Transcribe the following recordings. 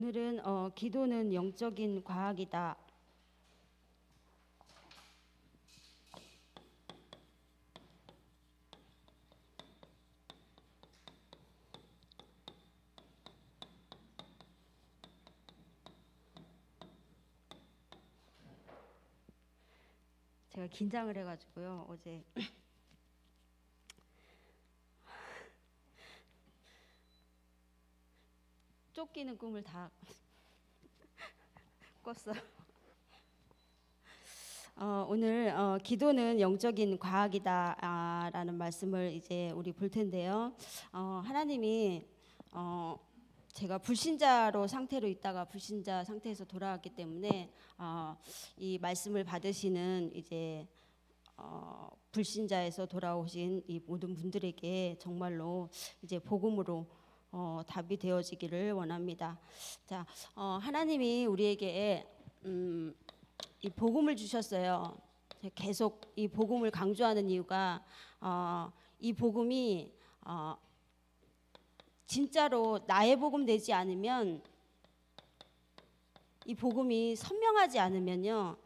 오늘은 기도는 영적인 과학이다. 제가 긴장을 해가지고요. 어제 쫓기는 꿈을 다 꿨어요. 오늘 기도는 영적인 과학이다라는 말씀을 이제 우리 볼 텐데요. 하나님이 제가 불신자로 상태로 있다가 불신자 상태에서 돌아왔기 때문에 이 말씀을 받으시는 이제 불신자에서 돌아오신 이 모든 분들에게 정말로 이제 복음으로 답이 되어지기를 원합니다. 자, 하나님이 우리에게 이 복음을 주셨어요. 계속 이 복음을 강조하는 이유가 이 복음이 진짜로 나의 복음 되지 않으면, 이 복음이 선명하지 않으면요,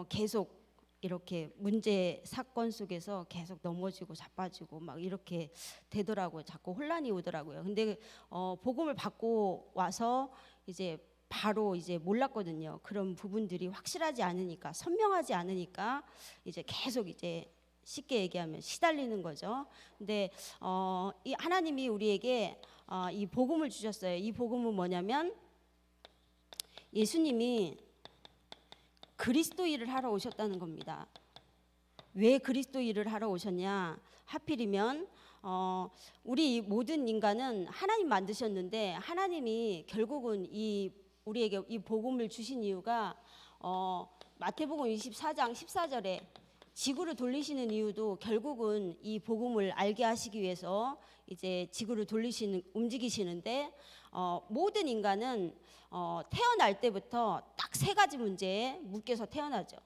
계속 이렇게 문제 사건 속에서 계속 넘어지고 자빠지고 막 이렇게 되더라고요. 자꾸 혼란이 오더라고요. 근데 복음을 받고 와서 이제 바로 이제 몰랐거든요. 그런 부분들이 확실하지 않으니까, 선명하지 않으니까 이제 계속 이제 쉽게 얘기하면 시달리는 거죠. 근데 이 하나님이 우리에게 이 복음을 주셨어요. 이 복음은 뭐냐면 예수님이 그리스도 일을 하러 오셨다는 겁니다. 왜 그리스도 일을 하러 오셨냐? 하필이면 우리 모든 인간은 하나님 만드셨는데, 하나님이 결국은 우리에게 이 복음을 주신 이유가 마태복음 24장 14절에 지구를 돌리시는 이유도 결국은 이 복음을 알게 하시기 위해서 이제 지구를 움직이시는데, 모든 인간은 태어날 때부터 딱 세 가지 문제에 묶여서 태어나죠.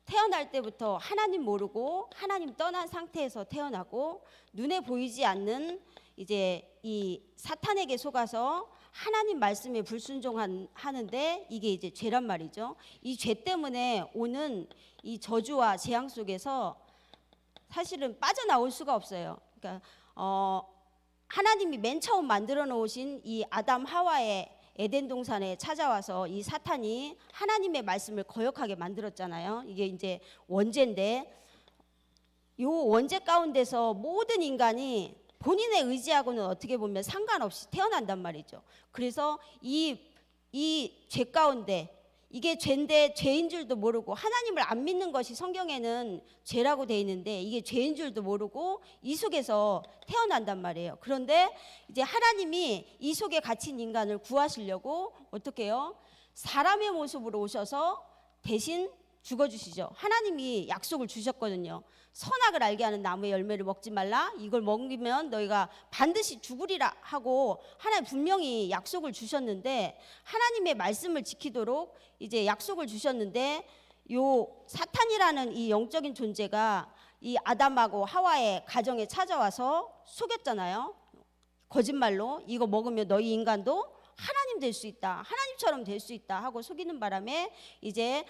태어날 때부터 하나님 모르고 하나님 떠난 상태에서 태어나고, 눈에 보이지 않는 이제 이 사탄에게 속아서 하나님 말씀에 불순종하는데, 이게 이제 죄란 말이죠. 이 죄 때문에 오는 이 저주와 재앙 속에서 사실은 빠져나올 수가 없어요. 그러니까 하나님이 맨 처음 만들어 놓으신 이 아담 하와의 에덴 동산에 찾아와서 이 사탄이 하나님의 말씀을 거역하게 만들었잖아요. 이게 이제 원죄인데, 요 원죄 가운데서 모든 인간이 본인의 의지하고는 어떻게 보면 상관없이 태어난단 말이죠. 그래서 이 죄 가운데, 이게 죄인데 죄인 줄도 모르고, 하나님을 안 믿는 것이 성경에는 죄라고 돼 있는데 이게 죄인 줄도 모르고 이 속에서 태어난단 말이에요. 그런데 이제 하나님이 이 속에 갇힌 인간을 구하시려고 어떻게 해요? 사람의 모습으로 오셔서 대신 죽어주시죠. 하나님이 약속을 주셨거든요. 선악을 알게 하는 나무의 열매를 먹지 말라. 이걸 먹으면 너희가 반드시 죽으리라 하고 하나님 분명히 약속을 주셨는데, 하나님의 말씀을 지키도록 이제 약속을 주셨는데, 요 사탄이라는 이 영적인 존재가 이 아담하고 하와의 가정에 찾아와서 속였잖아요. 거짓말로 이거 먹으면 너희 인간도 하나님 될 수 있다, 하나님처럼 될 수 있다 하고 속이는 바람에 이제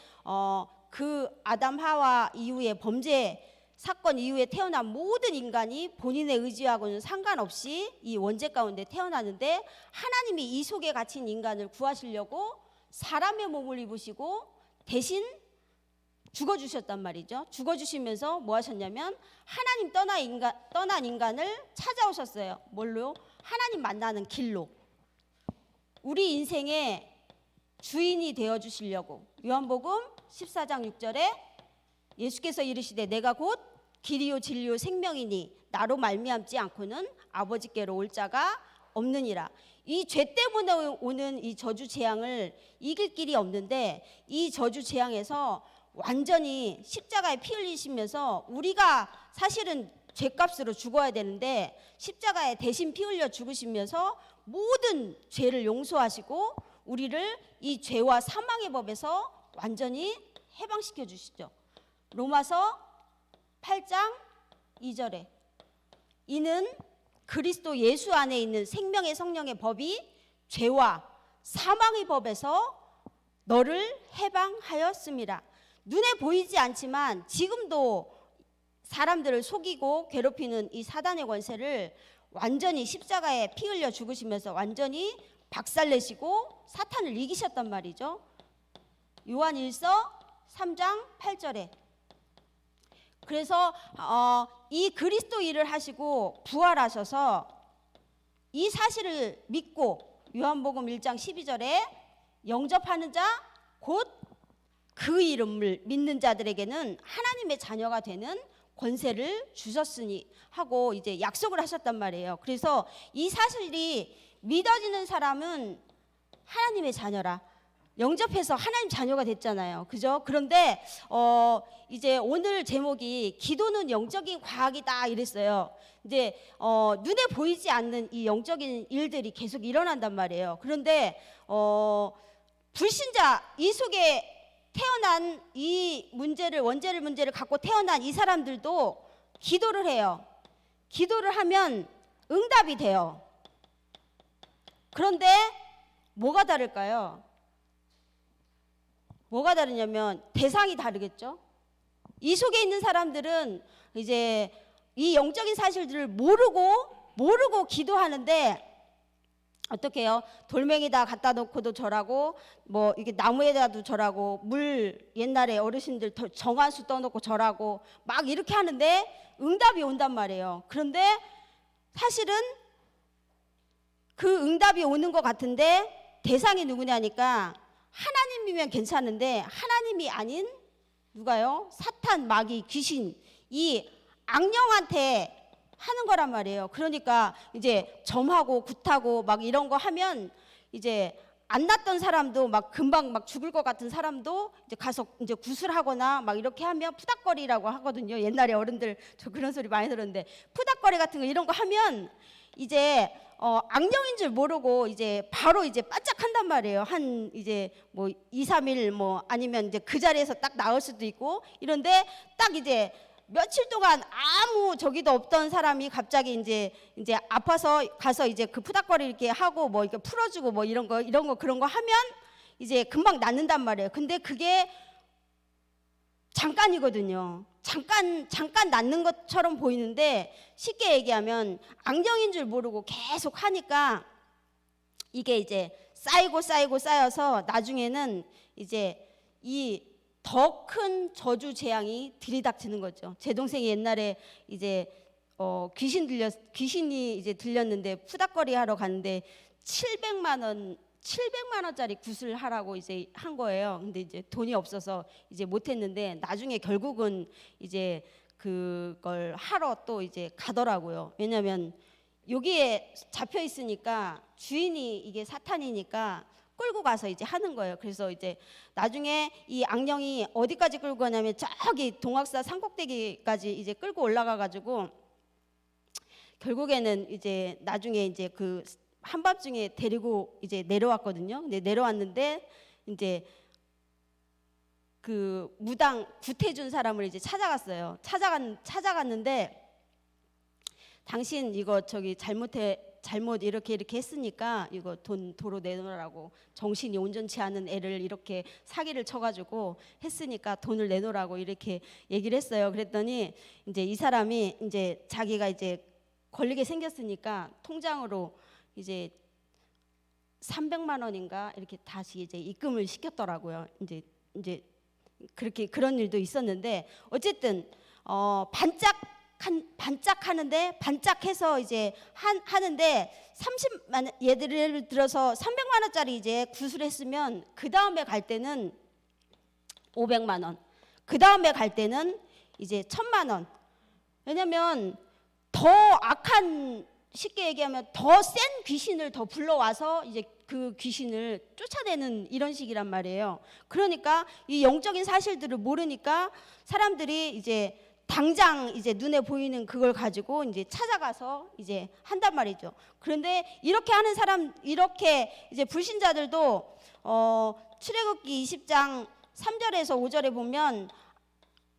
그 아담 하와 이후에 범죄 사건 이후에 태어난 모든 인간이 본인의 의지하고는 상관없이 이 원죄 가운데 태어나는데, 하나님이 이 속에 갇힌 인간을 구하시려고 사람의 몸을 입으시고 대신 죽어주셨단 말이죠. 죽어주시면서 뭐 하셨냐면 하나님 떠난 인간을 찾아오셨어요. 뭘로? 하나님 만나는 길로. 우리 인생의 주인이 되어주시려고. 요한복음 14장 6절에 예수께서 이르시되 내가 곧 길이요 진리요 생명이니 나로 말미암지 않고는 아버지께로 올 자가 없느니라. 이 죄 때문에 오는 이 저주 재앙을 이길 길이 없는데, 이 저주 재앙에서 완전히 십자가에 피 흘리시면서, 우리가 사실은 죄값으로 죽어야 되는데 십자가에 대신 피 흘려 죽으시면서 모든 죄를 용서하시고 우리를 이 죄와 사망의 법에서 완전히 해방시켜 주시죠. 로마서 8장 2절에 이는 그리스도 예수 안에 있는 생명의 성령의 법이 죄와 사망의 법에서 너를 해방하였습니다. 눈에 보이지 않지만 지금도 사람들을 속이고 괴롭히는 이 사단의 권세를 완전히 십자가에 피 흘려 죽으시면서 완전히 박살내시고 사탄을 이기셨단 말이죠. 요한 1서 3장 8절에. 그래서 이 그리스도 일을 하시고 부활하셔서 이 사실을 믿고 요한복음 1장 12절에 영접하는 자 곧 그 이름을 믿는 자들에게는 하나님의 자녀가 되는 권세를 주셨으니 하고 이제 약속을 하셨단 말이에요. 그래서 이 사실이 믿어지는 사람은 하나님의 자녀라. 영접해서 하나님 자녀가 됐잖아요. 그죠? 그런데 이제 오늘 제목이 기도는 영적인 과학이다 이랬어요. 이제 눈에 보이지 않는 이 영적인 일들이 계속 일어난단 말이에요. 그런데 불신자 이 속에 태어난 이 문제를 원죄를 문제를 갖고 태어난 이 사람들도 기도를 해요. 기도를 하면 응답이 돼요. 그런데 뭐가 다를까요? 뭐가 다르냐면 대상이 다르겠죠. 이 속에 있는 사람들은 이제 이 영적인 사실들을 모르고 기도하는데 어떻게 해요? 돌멩이다 갖다 놓고도 절하고 뭐 이게 나무에다도 절하고 물 옛날에 어르신들 정한수 떠놓고 절하고 막 이렇게 하는데 응답이 온단 말이에요. 그런데 사실은 그 응답이 오는 것 같은데 대상이 누구냐니까 하나님이면 괜찮은데 하나님이 아닌 누가요? 사탄, 마귀, 귀신 이 악령한테 하는 거란 말이에요. 그러니까 이제 점하고 굿하고 막 이런 거 하면 이제 안 났던 사람도 막 금방 막 죽을 것 같은 사람도 이제 가서 이제 구슬하거나 막 이렇게 하면 푸닥거리라고 하거든요. 옛날에 어른들 저 그런 소리 많이 들었는데 푸닥거리 같은 거 이런 거 하면 이제 악령인 줄 모르고 이제 바로 이제 바짝한단 말이에요. 한 이제 뭐 2, 3일 뭐 아니면 이제 그 자리에서 딱 나올 수도 있고 이런데 딱 이제 며칠 동안 아무 저기도 없던 사람이 갑자기 이제 아파서 가서 이제 그 푸닥거리 이렇게 하고 뭐 이렇게 풀어주고 뭐 이런 거 그런 거 하면 이제 금방 낫는단 말이에요. 근데 그게 잠깐이거든요. 잠깐 낫는 것처럼 보이는데 쉽게 얘기하면 악령인 줄 모르고 계속 하니까 이게 이제 쌓여서 나중에는 이제 이 더 큰 저주 재앙이 들이닥치는 거죠. 제 동생이 옛날에 이제 귀신이 이제 들렸는데 푸닥거리 하러 갔는데 700만 원짜리 굿을 하라고 이제 한 거예요. 근데 이제 돈이 없어서 이제 못 했는데 나중에 결국은 이제 그걸 하러 또 이제 가더라고요. 왜냐면 여기에 잡혀 있으니까 주인이 이게 사탄이니까 끌고 가서 이제 하는 거예요. 그래서 이제 나중에 이 악령이 어디까지 끌고 가냐면 저기 동학사 산꼭대기까지 이제 끌고 올라가 가지고 결국에는 이제 나중에 이제 그 한밤중에 데리고 이제 내려왔거든요. 근데 내려왔는데 이제 그 무당 굿해준 사람을 이제 찾아갔어요. 찾아갔는데 당신 이거 저기 잘못 이렇게 했으니까 이거 돈 도로 내놓으라고 정신이 온전치 않은 애를 이렇게 사기를 쳐가지고 했으니까 돈을 내놓으라고 이렇게 얘기를 했어요. 그랬더니 이제 이 사람이 이제 자기가 이제 걸리게 생겼으니까 통장으로 이제 300만 원인가 이렇게 다시 이제 입금을 시켰더라고요. 이제 그렇게 그런 일도 있었는데 어쨌든 반짝해서 이제 하는데 30만 예를 들어서 300만 원짜리 이제 구술했으면 그 다음에 갈 때는 500만 원, 그 다음에 갈 때는 이제 1000만 원. 왜냐면 더 악한 쉽게 얘기하면 더 센 귀신을 더 불러와서 이제 그 귀신을 쫓아내는 이런 식이란 말이에요. 그러니까 이 영적인 사실들을 모르니까 사람들이 이제 당장 이제 눈에 보이는 그걸 가지고 이제 찾아가서 이제 한단 말이죠. 그런데 이렇게 하는 사람, 이렇게 이제 불신자들도 출애굽기 20장 3절에서 5절에 보면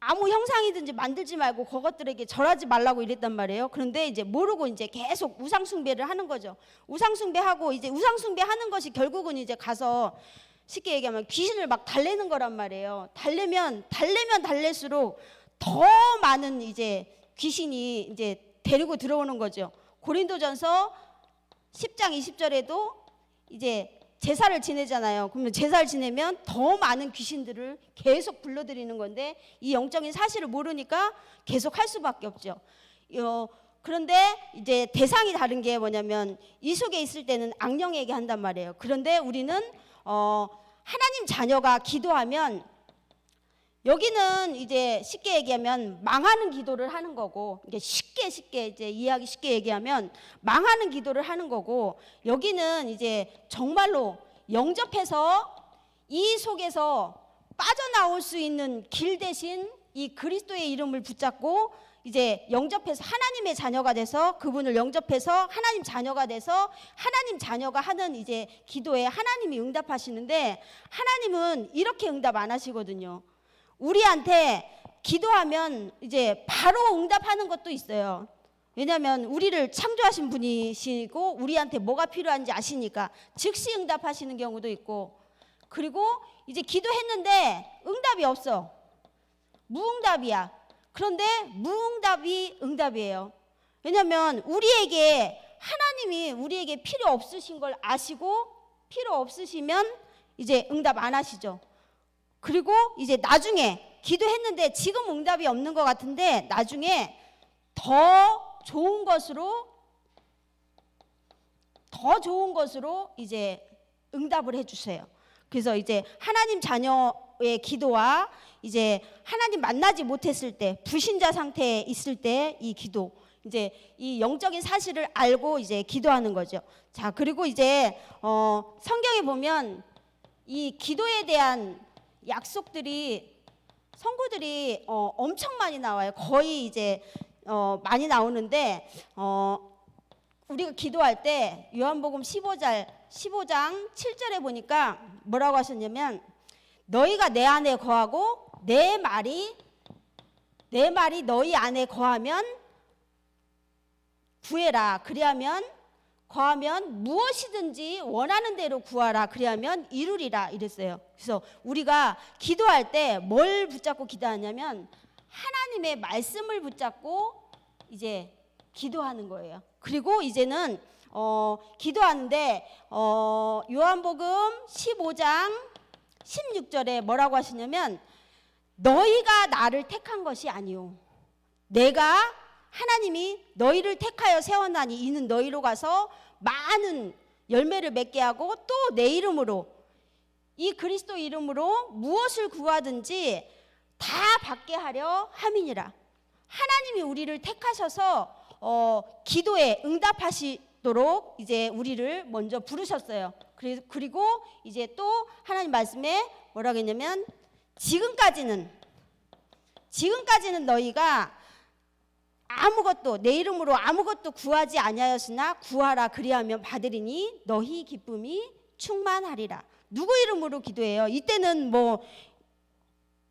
아무 형상이든지 만들지 말고 그것들에게 절하지 말라고 이랬단 말이에요. 그런데 이제 모르고 이제 계속 우상 숭배를 하는 거죠. 우상 숭배하고 이제 우상 숭배하는 것이 결국은 이제 가서 쉽게 얘기하면 귀신을 막 달래는 거란 말이에요. 달래면 달랠수록 더 많은 이제 귀신이 이제 데리고 들어오는 거죠. 고린도전서 10장 20절에도 이제 제사를 지내잖아요. 그러면 제사를 지내면 더 많은 귀신들을 계속 불러들이는 건데 이 영적인 사실을 모르니까 계속 할 수밖에 없죠. 그런데 이제 대상이 다른 게 뭐냐면 이 속에 있을 때는 악령에게 한단 말이에요. 그런데 우리는 하나님 자녀가 기도하면 여기는 이제 쉽게 얘기하면 망하는 기도를 하는 거고, 이게 쉽게 이제 이해하기 쉽게 얘기하면 망하는 기도를 하는 거고, 여기는 이제 정말로 영접해서 이 속에서 빠져나올 수 있는 길 대신 이 그리스도의 이름을 붙잡고 이제 영접해서 하나님의 자녀가 돼서 그분을 영접해서 하나님 자녀가 돼서 하나님 자녀가 하는 이제 기도에 하나님이 응답하시는데, 하나님은 이렇게 응답 안 하시거든요. 우리한테 기도하면 이제 바로 응답하는 것도 있어요. 왜냐하면 우리를 창조하신 분이시고 우리한테 뭐가 필요한지 아시니까 즉시 응답하시는 경우도 있고, 그리고 이제 기도했는데 응답이 없어. 무응답이야. 그런데 무응답이 응답이에요. 왜냐하면 하나님이 우리에게 필요 없으신 걸 아시고 필요 없으시면 이제 응답 안 하시죠. 그리고 이제 나중에 기도했는데 지금 응답이 없는 것 같은데 나중에 더 좋은 것으로 이제 응답을 해주세요. 그래서 이제 하나님 자녀의 기도와 이제 하나님 만나지 못했을 때 불신자 상태에 있을 때 이 기도, 이제 이 영적인 사실을 알고 이제 기도하는 거죠. 자, 그리고 이제 성경에 보면 이 기도에 대한 약속들이 성구들이 엄청 많이 나와요. 거의 이제 많이 나오는데 우리가 기도할 때 요한복음 15장 7절에 보니까 뭐라고 하셨냐면, 너희가 내 안에 거하고 내 말이 너희 안에 거하면 구해라. 거하면 무엇이든지 원하는 대로 구하라. 그리하면 이루리라. 이랬어요. 그래서 우리가 기도할 때 뭘 붙잡고 기도하냐면 하나님의 말씀을 붙잡고 이제 기도하는 거예요. 그리고 이제는 기도하는데 요한복음 15장 16절에 뭐라고 하시냐면, 너희가 나를 택한 것이 아니오, 하나님이 너희를 택하여 세웠나니 이는 너희로 가서 많은 열매를 맺게 하고 또 내 이름으로, 이 그리스도 이름으로 무엇을 구하든지 다 받게 하려 함이니라. 하나님이 우리를 택하셔서 기도에 응답하시도록 이제 우리를 먼저 부르셨어요. 그리고 이제 또 하나님 말씀에 뭐라고 했냐면, 지금까지는 너희가 내 이름으로 아무것도 구하지 아니하였으나 구하라. 그리하면 받으리니 너희 기쁨이 충만하리라. 누구 이름으로 기도해요? 이때는 뭐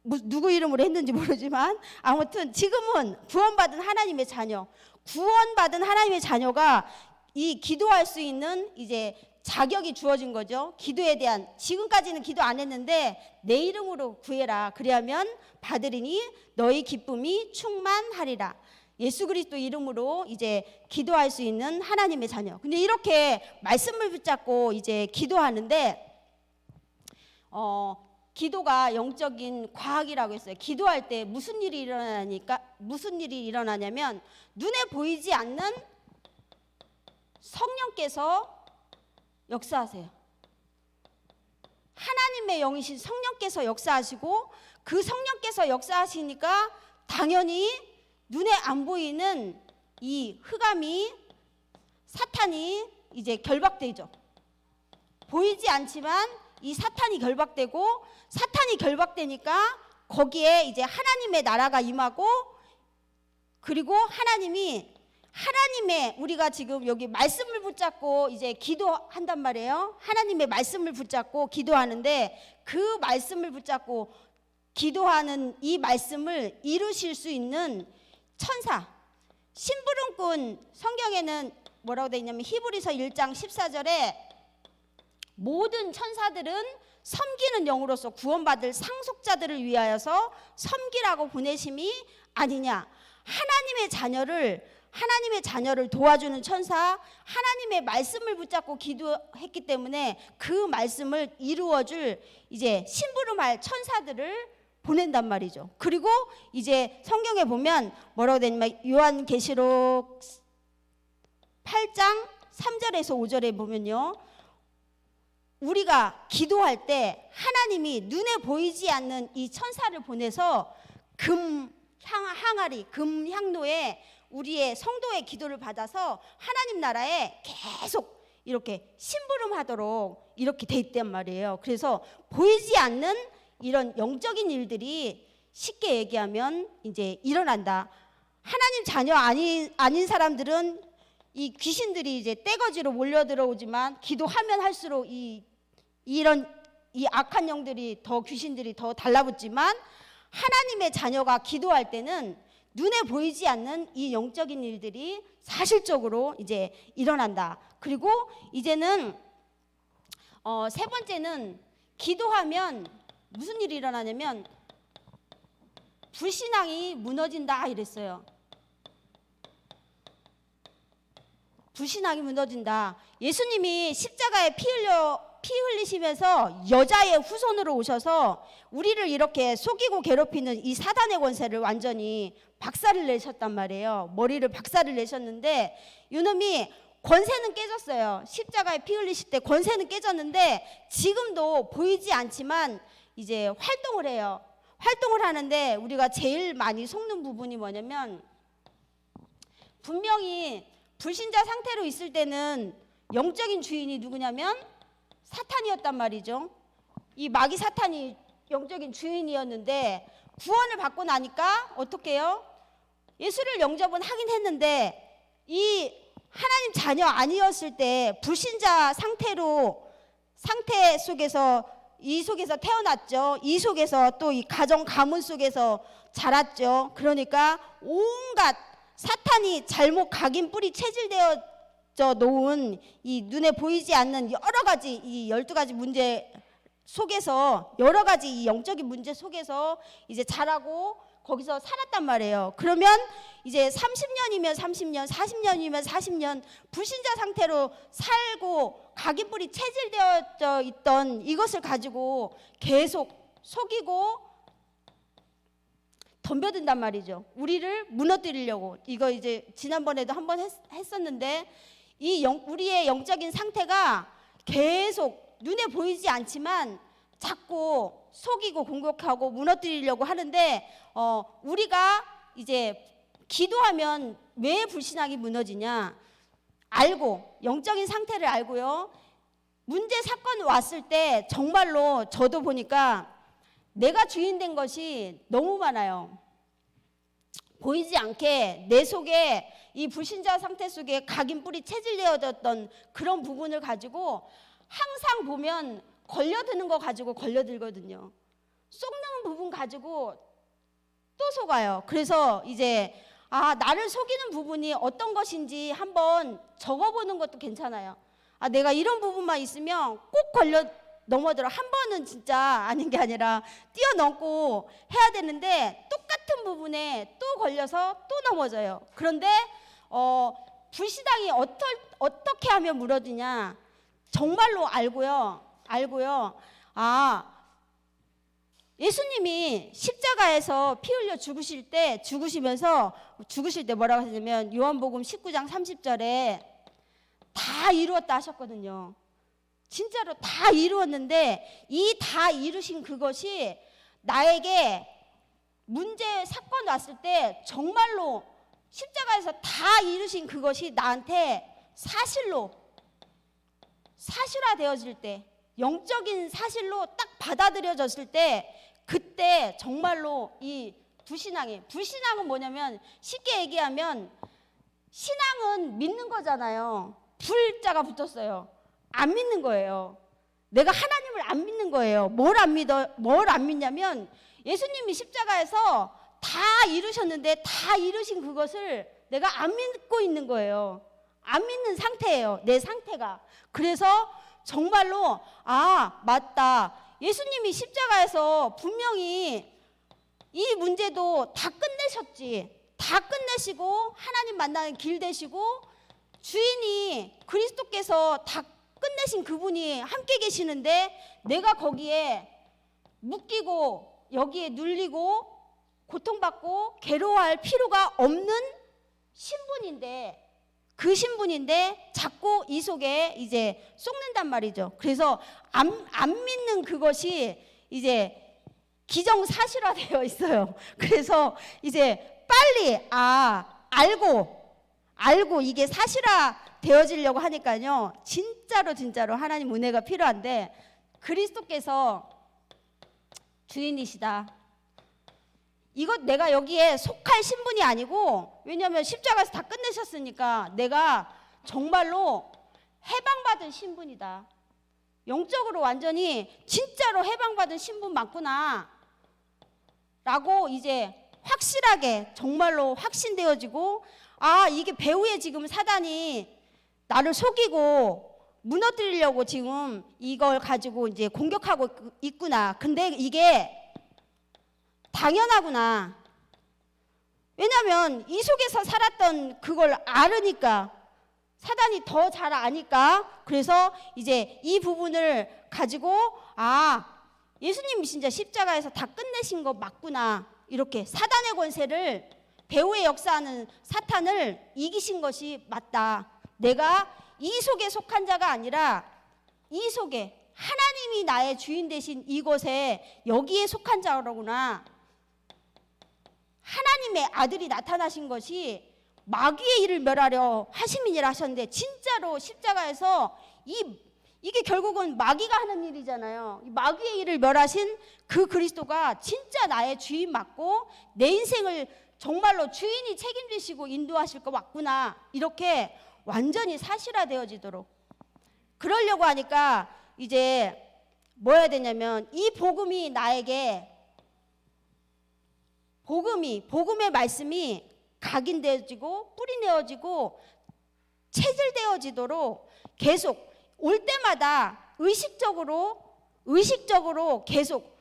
누구 이름으로 했는지 모르지만 아무튼 지금은 구원받은 하나님의 자녀가 이 기도할 수 있는 이제 자격이 주어진 거죠. 기도에 대한, 지금까지는 기도 안 했는데 내 이름으로 구해라. 그리하면 받으리니 너희 기쁨이 충만하리라. 예수 그리스도 이름으로 이제 기도할 수 있는 하나님의 자녀. 근데 이렇게 말씀을 붙잡고 이제 기도하는데 기도가 영적인 과학이라고 했어요. 기도할 때 무슨 일이 일어나냐면 눈에 보이지 않는 성령께서 역사하세요. 하나님의 영이신 성령께서 역사하시고, 그 성령께서 역사하시니까 당연히 눈에 안 보이는 이 흑암이, 사탄이 이제 결박되죠. 보이지 않지만 이 사탄이 결박되니까 거기에 이제 하나님의 나라가 임하고, 그리고 우리가 지금 여기 말씀을 붙잡고 이제 기도한단 말이에요. 하나님의 말씀을 붙잡고 기도하는데 그 말씀을 붙잡고 기도하는 이 말씀을 이루실 수 있는 천사, 심부름꾼. 성경에는 뭐라고 되어 있냐면 히브리서 1장 14절에 모든 천사들은 섬기는 영으로서 구원받을 상속자들을 위하여서 섬기라고 보내심이 아니냐. 하나님의 자녀를 도와주는 천사, 하나님의 말씀을 붙잡고 기도했기 때문에 그 말씀을 이루어줄 이제 심부름할 천사들을 보낸단 말이죠. 그리고 이제 성경에 보면 뭐라고 되냐면 요한계시록 8장 3절에서 5절에 보면요, 우리가 기도할 때 하나님이 눈에 보이지 않는 이 천사를 보내서 항아리, 금 향로에 우리의 성도의 기도를 받아서 하나님 나라에 계속 이렇게 심부름하도록 이렇게 돼 있단 말이에요. 그래서 보이지 않는 이런 영적인 일들이 쉽게 얘기하면 이제 일어난다. 하나님 자녀 아닌 사람들은 이 귀신들이 이제 떼거지로 몰려 들어오지만 기도하면 할수록 이런 악한 영들이 귀신들이 더 달라붙지만 하나님의 자녀가 기도할 때는 눈에 보이지 않는 이 영적인 일들이 사실적으로 이제 일어난다. 그리고 이제는 세 번째는 기도하면 무슨 일이 일어나냐면 불신앙이 무너진다 이랬어요. 불신앙이 무너진다. 예수님이 십자가에 피 흘리시면서 여자의 후손으로 오셔서 우리를 이렇게 속이고 괴롭히는 이 사단의 권세를 완전히 박살을 내셨단 말이에요. 머리를 박살을 내셨는데 이놈이 권세는 깨졌어요. 십자가에 피 흘리실 때 권세는 깨졌는데 지금도 보이지 않지만 이제 활동을 해요. 활동을 하는데 우리가 제일 많이 속는 부분이 뭐냐면 분명히 불신자 상태로 있을 때는 영적인 주인이 누구냐면 사탄이었단 말이죠. 이 마귀 사탄이 영적인 주인이었는데 구원을 받고 나니까 어떻게 해요? 예수를 영접은 하긴 했는데 이 하나님 자녀 아니었을 때 불신자 상태 속에서 이 속에서 태어났죠. 이 속에서 또 이 가정 가문 속에서 자랐죠. 그러니까 온갖 사탄이 잘못 각인 뿌리 체질되어 놓은 이 눈에 보이지 않는 여러 가지 이 12가지 문제 속에서 여러 가지 이 영적인 문제 속에서 이제 자라고 거기서 살았단 말이에요. 그러면 이제 30년이면 30년, 40년이면 40년 불신자 상태로 살고 각인 뿌리 체질되어 있던 이것을 가지고 계속 속이고 덤벼든단 말이죠. 우리를 무너뜨리려고. 이거 이제 지난번에도 한번 했었는데 우리의 영적인 상태가 계속 눈에 보이지 않지만 자꾸 속이고 공격하고 무너뜨리려고 하는데 우리가 이제 기도하면 왜 불신앙이 무너지냐 알고 영적인 상태를 알고요. 문제 사건 왔을 때 정말로 저도 보니까 내가 주인 된 것이 너무 많아요. 보이지 않게 내 속에 이 불신자 상태 속에 각인 뿌리 체질되어졌던 그런 부분을 가지고 항상 보면 걸려드는 거 가지고 걸려들거든요. 속는 부분 가지고 또 속아요. 그래서 이제 나를 속이는 부분이 어떤 것인지 한번 적어보는 것도 괜찮아요. 내가 이런 부분만 있으면 꼭 걸려 넘어들어. 한 번은 진짜 아닌 게 아니라 뛰어넘고 해야 되는데 똑같은 부분에 또 걸려서 또 넘어져요. 그런데 불신앙이 어떻게 하면 무너지냐 정말로 알고요. 예수님이 십자가에서 피 흘려 죽으실 때 뭐라고 하냐면 요한복음 19장 30절에 다 이루었다 하셨거든요. 진짜로 다 이루었는데 이 다 이루신 그것이 나에게 문제 사건 왔을 때 정말로 십자가에서 다 이루신 그것이 나한테 사실화되어질 때 영적인 사실로 딱 받아들여졌을 때 그때 정말로 이 불신앙은 뭐냐면 쉽게 얘기하면 신앙은 믿는 거잖아요. 불자가 붙었어요. 안 믿는 거예요. 내가 하나님을 안 믿는 거예요. 뭘 안 믿냐면 예수님이 십자가에서 다 이루셨는데 다 이루신 그것을 내가 안 믿고 있는 거예요. 안 믿는 상태예요. 내 상태가. 그래서 정말로 맞다. 예수님이 십자가에서 분명히 이 문제도 다 끝내셨지. 다 끝내시고 하나님 만나는 길 되시고 주인이 그리스도께서 다 끝내신 그분이 함께 계시는데 내가 거기에 묶이고 여기에 눌리고 고통받고 괴로워할 필요가 없는 신분인데 그 신분인데 자꾸 이 속에 이제 쏙는단 말이죠. 그래서 안 믿는 그것이 이제 기정사실화되어 있어요. 그래서 이제 빨리 알고 이게 사실화 되어지려고 하니까요. 진짜로 하나님 은혜가 필요한데 그리스도께서 주인이시다. 이것 내가 여기에 속할 신분이 아니고 왜냐하면 십자가에서 다 끝내셨으니까 내가 정말로 해방받은 신분이다. 영적으로 완전히 진짜로 해방받은 신분 맞구나 라고 이제 확실하게 정말로 확신되어지고 이게 배후에 지금 사단이 나를 속이고 무너뜨리려고 지금 이걸 가지고 이제 공격하고 있구나. 근데 이게 당연하구나. 왜냐하면 이 속에서 살았던 그걸 알으니까 사단이 더 잘 아니까 그래서 이제 이 부분을 가지고 예수님이 진짜 십자가에서 다 끝내신 거 맞구나. 이렇게 사단의 권세를 배후에 역사하는 사탄을 이기신 것이 맞다. 내가 이 속에 속한 자가 아니라 이 속에 하나님이 나의 주인 되신 이곳에 여기에 속한 자로구나. 하나님의 아들이 나타나신 것이 마귀의 일을 멸하려 하심이니라 하셨는데 진짜로 십자가에서 이게 결국은 마귀가 하는 일이잖아요. 마귀의 일을 멸하신 그 그리스도가 진짜 나의 주인 맞고 내 인생을 정말로 주인이 책임지시고 인도하실 거 맞구나. 이렇게 완전히 사실화되어지도록 그러려고 하니까 이제 뭐 해야 되냐면 이 복음이 나에게 복음의 말씀이 각인되어지고 뿌리내어지고 체질되어지도록 계속 올 때마다 의식적으로 계속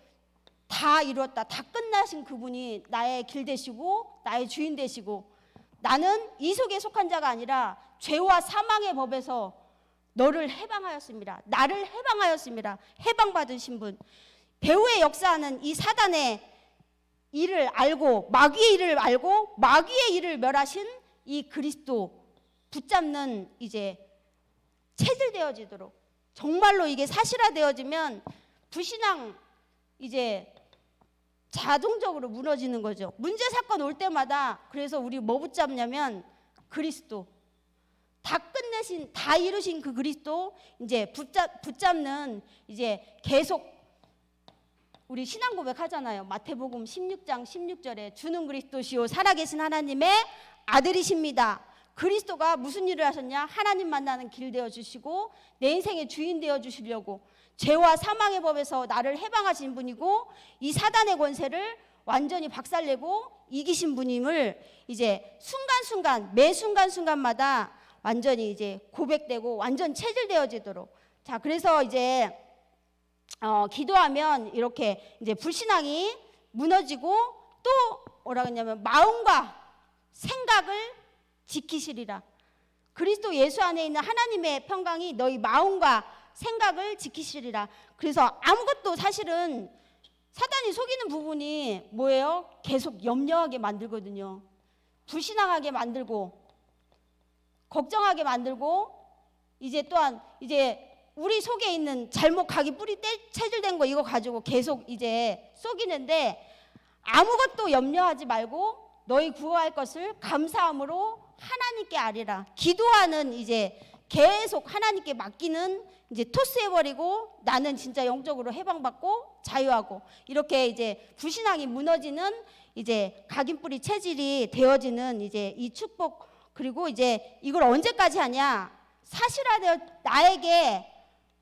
다 이루었다. 다 끝나신 그분이 나의 길 되시고 나의 주인 되시고 나는 이 속에 속한 자가 아니라 죄와 사망의 법에서 너를 해방하였습니다. 나를 해방하였습니다. 해방받은 신분. 배후에 역사하는 이 사단의 일을 알고 마귀의 일을 알고 마귀의 일을 멸하신 이 그리스도 붙잡는 이제 체질되어지도록 정말로 이게 사실화되어지면 불신앙 이제 자동적으로 무너지는 거죠. 문제 사건 올 때마다 그래서 우리 뭐 붙잡냐면 그리스도 다 끝내신 다 이루신 그 그리스도 이제 붙잡는 이제 계속 우리 신앙 고백하잖아요. 마태복음 16장 16절에 주는 그리스도시요 살아계신 하나님의 아들이십니다. 그리스도가 무슨 일을 하셨냐? 하나님 만나는 길 되어주시고 내 인생의 주인 되어주시려고 죄와 사망의 법에서 나를 해방하신 분이고 이 사단의 권세를 완전히 박살내고 이기신 분임을 이제 순간순간 매 순간순간마다 완전히 이제 고백되고 완전 체질되어지도록 자 그래서 이제 기도하면 이렇게 이제 불신앙이 무너지고 또 뭐라 그러냐면 마음과 생각을 지키시리라. 그리스도 예수 안에 있는 하나님의 평강이 너희 마음과 생각을 지키시리라. 그래서 아무것도 사실은 사단이 속이는 부분이 뭐예요? 계속 염려하게 만들거든요. 불신앙하게 만들고 걱정하게 만들고 이제 또한 이제 우리 속에 있는 잘못 각이 뿌리 체질된 거 이거 가지고 계속 이제 쏘기는데 아무것도 염려하지 말고 너희 구할 것을 감사함으로 하나님께 아뢰라. 기도하는 이제 계속 하나님께 맡기는 이제 토스해버리고 나는 진짜 영적으로 해방받고 자유하고 이렇게 이제 불신앙이 무너지는 이제 각인뿌리 체질이 되어지는 이제 이 축복 그리고 이제 이걸 언제까지 하냐? 나에게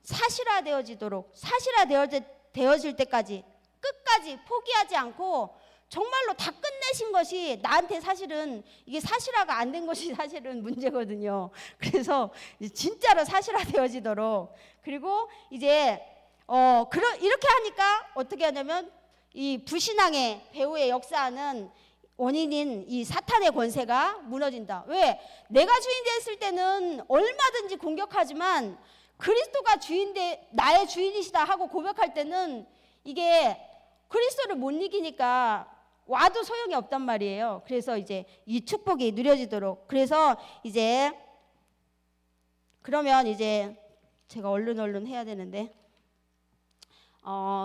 사실화되어지도록 사실화되어질 때까지 끝까지 끝까지 포기하지 않고 정말로 다 끝내신 것이 나한테 사실은 이게 사실화가 안 된 것이 사실은 문제거든요. 그래서 진짜로 사실화되어지도록, 그리고 이제 이렇게 하니까 어떻게 하냐면 이 불신앙의 배후에 역사하는 원인인 이 사탄의 권세가 무너진다. 왜? 내가 주인 됐을 때는 얼마든지 공격하지만 그리스도가 나의 주인이시다 하고 고백할 때는 이게 그리스도를 못 이기니까 와도 소용이 없단 말이에요. 그래서 이제 이 축복이 누려지도록, 그래서 이제 그러면 이제 제가 얼른 해야 되는데,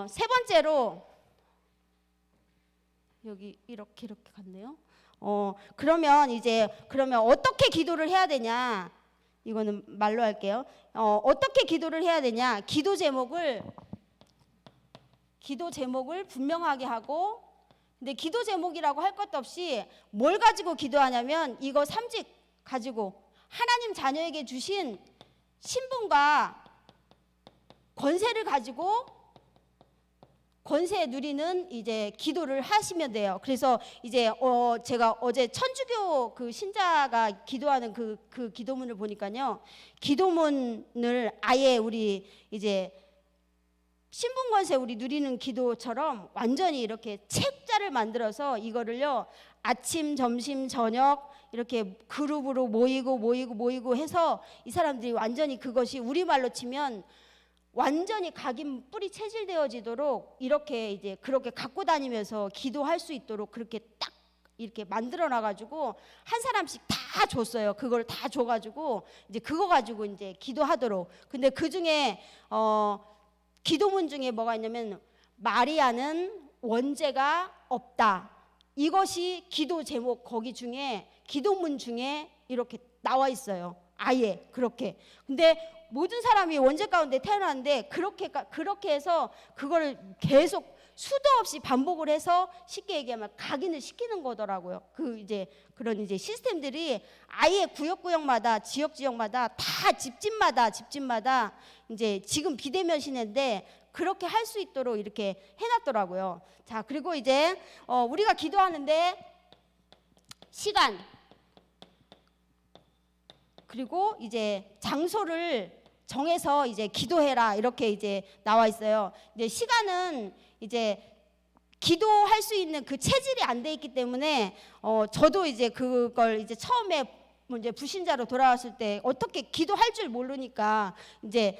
세 번째로 여기 이렇게 갔네요. 그러면 어떻게 기도를 해야 되냐? 이거는 말로 할게요. 어떻게 기도를 해야 되냐? 기도 제목을 분명하게 하고, 근데 기도 제목이라고 할 것도 없이 뭘 가지고 기도하냐면 이거 3직 가지고 하나님 자녀에게 주신 신분과 권세를 가지고 권세 누리는 이제 기도를 하시면 돼요. 그래서 이제 제가 어제 천주교 그 신자가 기도하는 그 기도문을 보니까요, 기도문을 아예 우리 이제 신분 권세 우리 누리는 기도처럼 완전히 이렇게 책자를 만들어서 이거를요 아침, 점심, 저녁 이렇게 그룹으로 모이고 해서 이 사람들이 완전히 그것이 우리말로 치면 완전히 각인 뿌리 체질되어지도록 이렇게 이제 그렇게 갖고 다니면서 기도할 수 있도록 그렇게 딱 이렇게 만들어 놔가지고 한 사람씩 다 줬어요. 그걸 다 줘가지고 이제 그거 가지고 이제 기도하도록. 근데 그 중에 기도문 중에 뭐가 있냐면 마리아는 원죄가 없다. 이것이 기도 제목 거기 중에 기도문 중에 이렇게 나와 있어요. 아예 그렇게. 근데 모든 사람이 원죄 가운데 태어났는데 그렇게 해서 그거를 계속 수도 없이 반복을 해서 쉽게 얘기하면 각인을 시키는 거더라고요. 이제 그런 이제 시스템들이 아예 구역마다 지역마다 다 집집마다 이제 지금 비대면 시대인데 그렇게 할 수 있도록 이렇게 해놨더라고요. 자, 그리고 이제 우리가 기도하는데 시간 그리고 이제 장소를 정해서 이제 기도해라 이렇게 이제 나와 있어요. 이제 시간은 이제 기도할 수 있는 그 체질이 안 돼 있기 때문에 저도 이제 그걸 이제 처음에 이제 불신자로 돌아왔을 때 어떻게 기도할 줄 모르니까 이제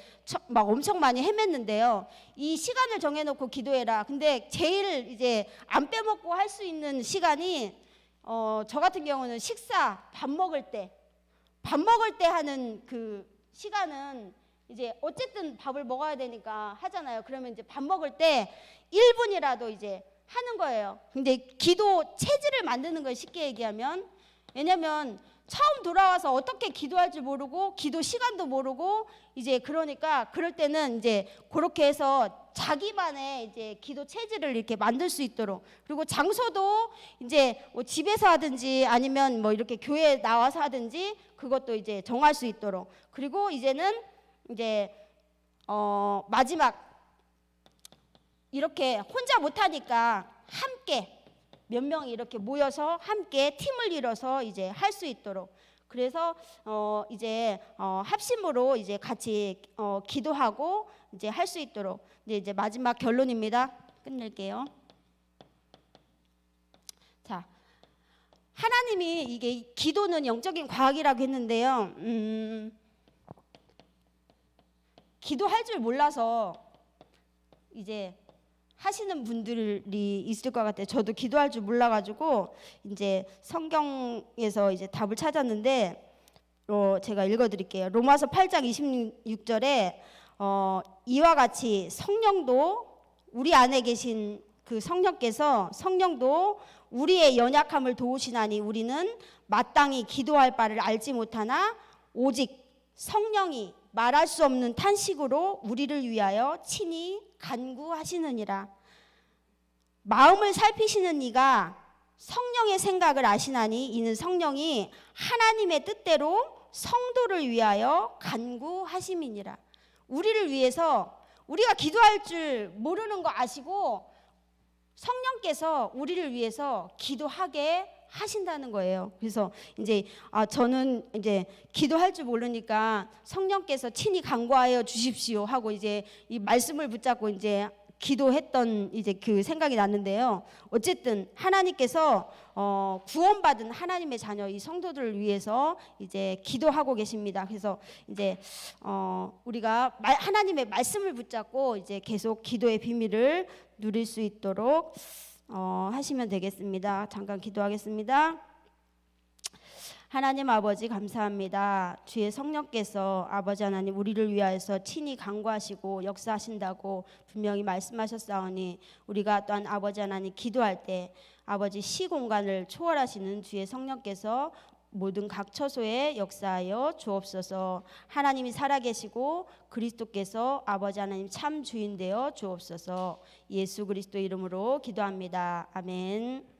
막 엄청 많이 헤맸는데요. 이 시간을 정해놓고 기도해라. 근데 제일 이제 안 빼먹고 할 수 있는 시간이 저 같은 경우는 밥 먹을 때 하는 그 시간은 이제 어쨌든 밥을 먹어야 되니까 하잖아요. 그러면 이제 밥 먹을 때 1분이라도 이제 하는 거예요. 근데 기도 체질을 만드는 거예요. 쉽게 얘기하면. 왜냐면 처음 돌아와서 어떻게 기도할 줄 모르고 기도 시간도 모르고 이제 그러니까 그럴 때는 이제 그렇게 해서 자기만의 이제 기도 체질을 이렇게 만들 수 있도록, 그리고 장소도 이제 뭐 집에서 하든지 아니면 뭐 이렇게 교회에 나와서 하든지 그것도 이제 정할 수 있도록. 그리고 이제는 이제 마지막 이렇게 혼자 못하니까 함께 몇 명이 이렇게 모여서 함께 팀을 이뤄서 이제 할 수 있도록. 그래서 이제 합심으로 이제 같이 기도하고 이제 할 수 있도록. 이제 마지막 결론입니다. 끝낼게요. 자, 하나님이 이게 기도는 영적인 과학이라고 했는데요. 기도할 줄 몰라서 이제 하시는 분들이 있을 것 같아요. 저도 기도할 줄 몰라가지고 이제 성경에서 이제 답을 찾았는데 제가 읽어드릴게요. 로마서 8장 26절에 이와 같이 성령도 우리 안에 계신 그 성령도 우리의 연약함을 도우시나니 우리는 마땅히 기도할 바를 알지 못하나 오직 성령이 말할 수 없는 탄식으로 우리를 위하여 친히 간구하시느니라. 마음을 살피시는 이가 성령의 생각을 아시나니 이는 성령이 하나님의 뜻대로 성도를 위하여 간구하심이니라. 우리를 위해서 우리가 기도할 줄 모르는 거 아시고 성령께서 우리를 위해서 기도하게 하신다는 거예요. 그래서 이제 저는 이제 기도할 줄 모르니까 성령께서 친히 간구하여 주십시오 하고 이제 이 말씀을 붙잡고 이제 기도했던 이제 그 생각이 났는데요. 어쨌든 하나님께서 구원받은 하나님의 자녀 이 성도들을 위해서 이제 기도하고 계십니다. 그래서 이제 우리가 하나님의 말씀을 붙잡고 이제 계속 기도의 비밀을 누릴 수 있도록 하시면 되겠습니다. 잠깐 기도하겠습니다. 하나님 아버지 감사합니다. 주의 성령께서 아버지 하나님 우리를 위하여서 친히 간구하시고 역사하신다고 분명히 말씀하셨사오니 우리가 또한 아버지 하나님 기도할 때 아버지 시공간을 초월하시는 주의 성령께서 모든 각 처소에 역사하여 주옵소서. 하나님이 살아계시고 그리스도께서 아버지 하나님 참 주인 되어 주옵소서. 예수 그리스도 이름으로 기도합니다. 아멘.